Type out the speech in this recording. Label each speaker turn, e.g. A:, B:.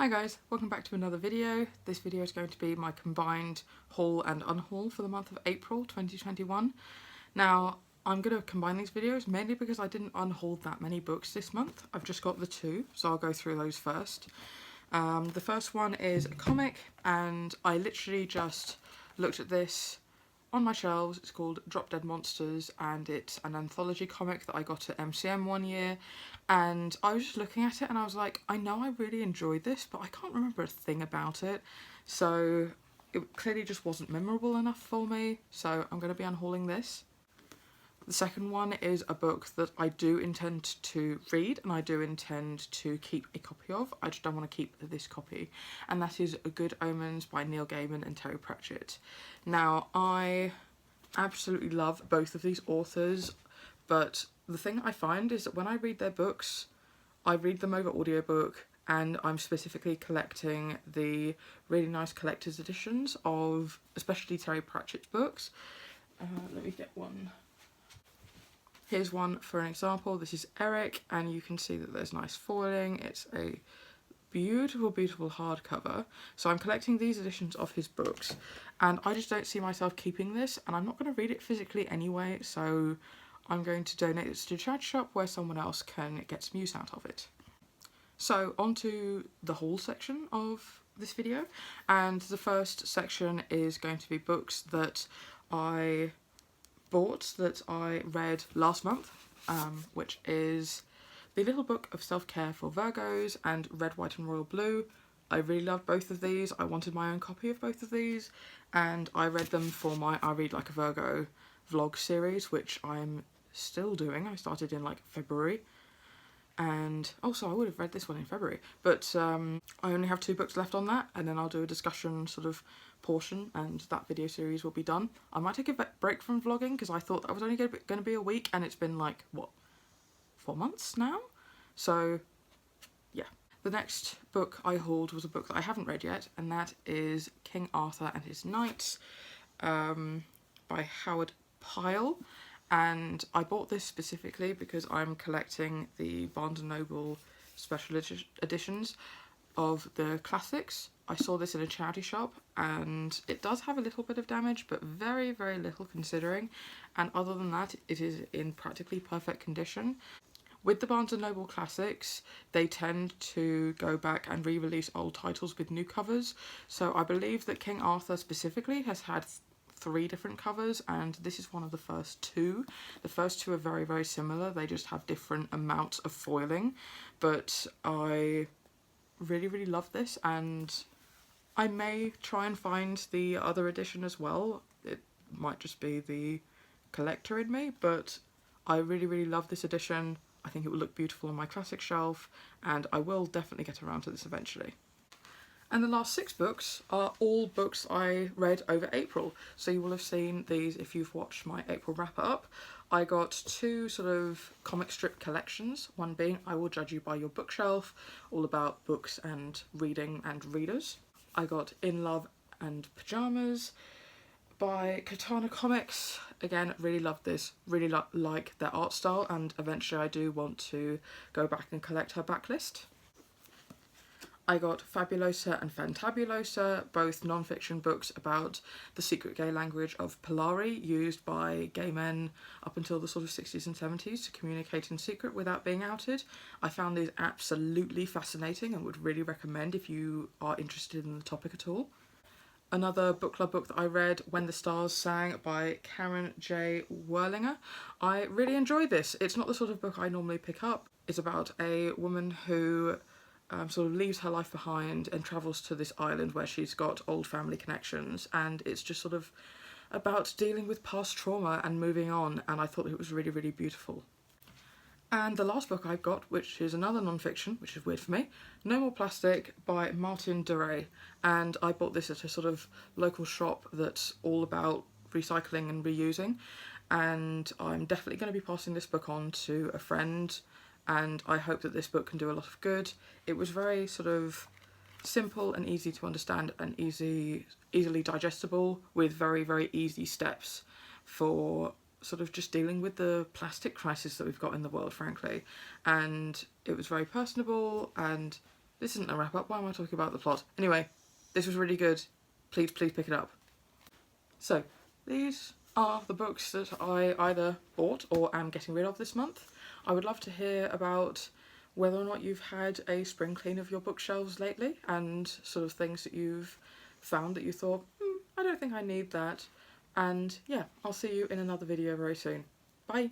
A: Hi guys, welcome back to another video. This video is going to be my combined haul and unhaul for the month of April 2021. Now, I'm going to combine these videos mainly because I didn't unhaul that many books this month. I've just got the two, so I'll go through those first. The first one is a comic, and I literally just looked at this on my shelves. It's called Drop Dead Monsters, and it's an anthology comic that I got at MCM one year, and I was just looking at it and I was like, I know I really enjoyed this, but I can't remember a thing about it, so it clearly just wasn't memorable enough for me, so I'm going to be unhauling this. The second one is a book that I do intend to read and I do intend to keep a copy of. I just don't want to keep this copy, and that is Good Omens by Neil Gaiman and Terry Pratchett. Now, I absolutely love both of these authors, but the thing I find is that when I read their books, I read them over audiobook, and I'm specifically collecting the really nice collector's editions of especially Terry Pratchett's books. Let me get one. Here's one for an example. This is Eric, and you can see that there's nice foiling. It's a beautiful, beautiful hardcover. So I'm collecting these editions of his books, and I just don't see myself keeping this, and I'm not going to read it physically anyway, so I'm going to donate it to a charity shop where someone else can get some use out of it. So on to the haul section of this video, and the first section is going to be books that I bought that I read last month, which is The Little Book of Self-Care for Virgos and Red, White and Royal Blue. I really love both of these. I wanted my own copy of both of these, and I read them for my I Read Like a Virgo vlog series, which I'm still doing. I started in like February, and also I would have read this one in February, but I only have 2 books left on that, and then I'll do a discussion sort of portion and that video series will be done. I might take a break from vlogging because I thought that was only going to be a week, and it's been like, what, 4 months now? So yeah. The next book I hauled was a book that I haven't read yet, and that is King Arthur and His Knights by Howard Pyle. And I bought this specifically because I'm collecting the Barnes & Noble special editions of the classics. I saw this in a charity shop, and it does have a little bit of damage, but very, very little considering, and other than that it is in practically perfect condition. With the Barnes & Noble classics, they tend to go back and re-release old titles with new covers, so I believe that King Arthur specifically has had 3 different covers, and this is one of the first 2. The first 2 are very, very similar, they just have different amounts of foiling, but I really, really love this, and I may try and find the other edition as well. It might just be the collector in me, but I really, really love this edition. I think it will look beautiful on my classic shelf, and I will definitely get around to this eventually. And the last 6 books are all books I read over April. So you will have seen these if you've watched my April wrap-up. I got 2 sort of comic strip collections, one being I Will Judge You by Your Bookshelf, all about books and reading and readers. I got In Love and Pyjamas by Katana Comics. Again, really love this, really like their art style, and eventually I do want to go back and collect her backlist. I got Fabulosa and Fantabulosa, both non-fiction books about the secret gay language of Polari, used by gay men up until the sort of 60s and 70s to communicate in secret without being outed. I found these absolutely fascinating and would really recommend if you are interested in the topic at all. Another book club book that I read, When the Stars Sang by Karen J. Werlinger. I really enjoyed this. It's not the sort of book I normally pick up. It's about a woman who sort of leaves her life behind and travels to this island where she's got old family connections, and it's just sort of about dealing with past trauma and moving on, and I thought it was really, really beautiful. And the last book I got, which is another non-fiction, which is weird for me, No More Plastic by Martin Duray, and I bought this at a sort of local shop that's all about recycling and reusing, and I'm definitely going to be passing this book on to a friend, and I hope that this book can do a lot of good. It was very sort of simple and easy to understand and easily digestible, with very, very easy steps for sort of just dealing with the plastic crisis that we've got in the world, frankly. And it was very personable, and This isn't a wrap up, why am I talking about the plot? Anyway, this was really good. Please pick it up. So, these are the books that I either bought or am getting rid of this month. I would love to hear about whether or not you've had a spring clean of your bookshelves lately and sort of things that you've found that you thought, I don't think I need that. And yeah, I'll see you in another video very soon. Bye!